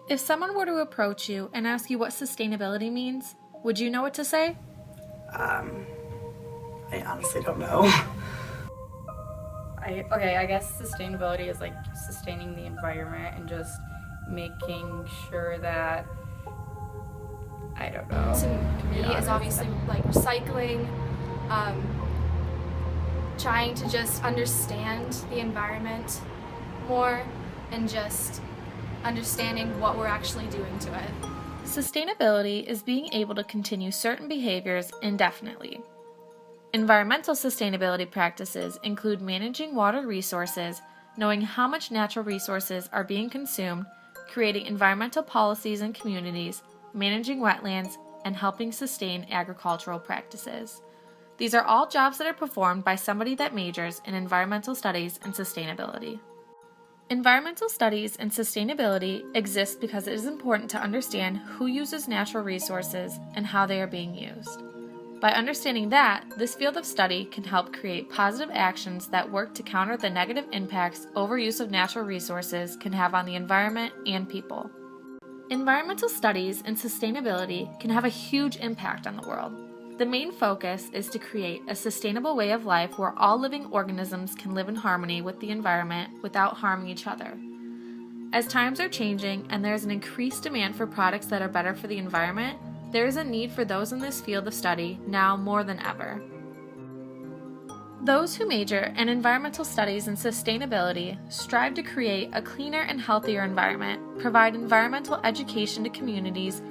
If someone were to approach you and ask you what sustainability means, would you know what to say? I honestly don't know. I guess sustainability is like sustaining the environment and just making sure that, I don't know. To me is obviously like recycling, trying to just understand the environment more and just understanding what we're actually doing to it. Sustainability is being able to continue certain behaviors indefinitely. Environmental sustainability practices include managing water resources, knowing how much natural resources are being consumed, creating environmental policies in communities, managing wetlands, and helping sustain agricultural practices. These are all jobs that are performed by somebody that majors in environmental studies and sustainability. Environmental studies and sustainability exist because it is important to understand who uses natural resources and how they are being used. By understanding that, this field of study can help create positive actions that work to counter the negative impacts overuse of natural resources can have on the environment and people. Environmental studies and sustainability can have a huge impact on the world. The main focus is to create a sustainable way of life where all living organisms can live in harmony with the environment without harming each other. As times are changing and there is an increased demand for products that are better for the environment, there is a need for those in this field of study now more than ever. Those who major in environmental studies and sustainability strive to create a cleaner and healthier environment, provide environmental education to communities,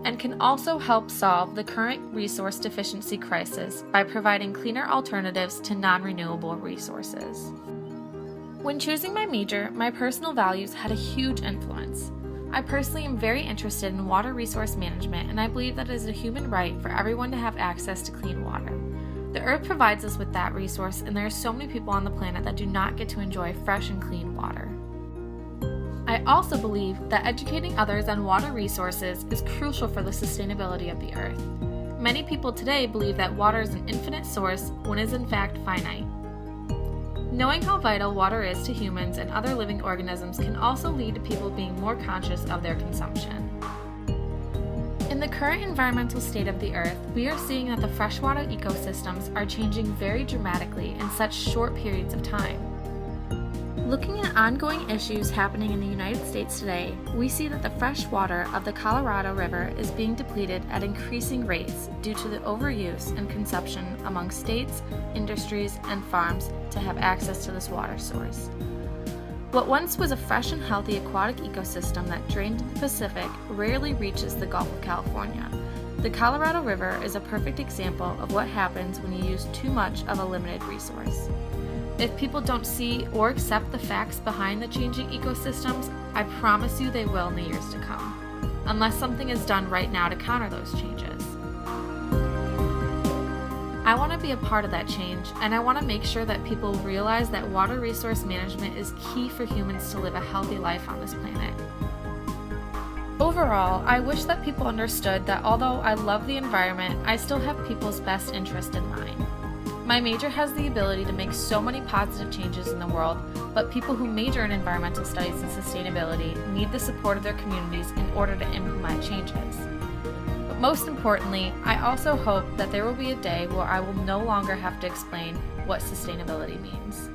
and can also help solve the current resource deficiency crisis by providing cleaner alternatives to non-renewable resources. When choosing my major, my personal values had a huge influence. I personally am very interested in water resource management, and I believe that it is a human right for everyone to have access to clean water. The earth provides us with that resource, and there are so many people on the planet that do not get to enjoy fresh and clean water. I also believe that educating others on water resources is crucial for the sustainability of the earth. Many people today believe that water is an infinite source when it is in fact finite. Knowing how vital water is to humans and other living organisms can also lead to people being more conscious of their consumption. In the current environmental state of the earth, we are seeing that the freshwater ecosystems are changing very dramatically in such short periods of time. Looking at ongoing issues happening in the United States today, we see that the fresh water of the Colorado River is being depleted at increasing rates due to the overuse and consumption among states, industries, and farms to have access to this water source. What once was a fresh and healthy aquatic ecosystem that drained into the Pacific rarely reaches the Gulf of California. The Colorado River is a perfect example of what happens when you use too much of a limited resource. If people don't see or accept the facts behind the changing ecosystems, I promise you they will in the years to come, unless something is done right now to counter those changes. I want to be a part of that change, and I want to make sure that people realize that water resource management is key for humans to live a healthy life on this planet. Overall, I wish that people understood that although I love the environment, I still have people's best interest in mind. My major has the ability to make so many positive changes in the world, but people who major in environmental studies and sustainability need the support of their communities in order to implement changes. But most importantly, I also hope that there will be a day where I will no longer have to explain what sustainability means.